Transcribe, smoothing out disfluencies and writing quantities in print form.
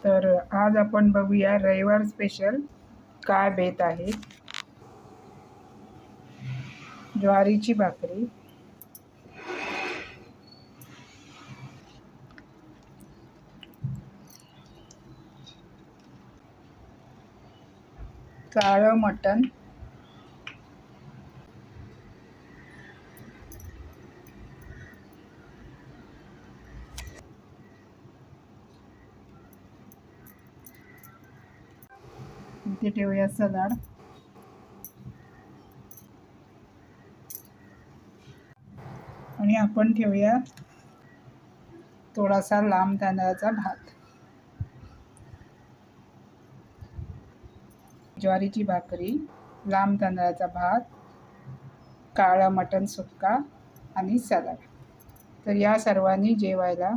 तर आज आपण बघूया रविवार स्पेशल काय बेत आहे. ज्वारीची भाकरी, काळं मटण, इथे ठेवूया सलाड आणि आपण ठेवूया थोडासा लांब तांदळाचा भात. ज्वारीची भाकरी, लांब तांदळाचा भात, काळा मटण सुक्का आणि सलाड. तर या सर्वांनी जेवायला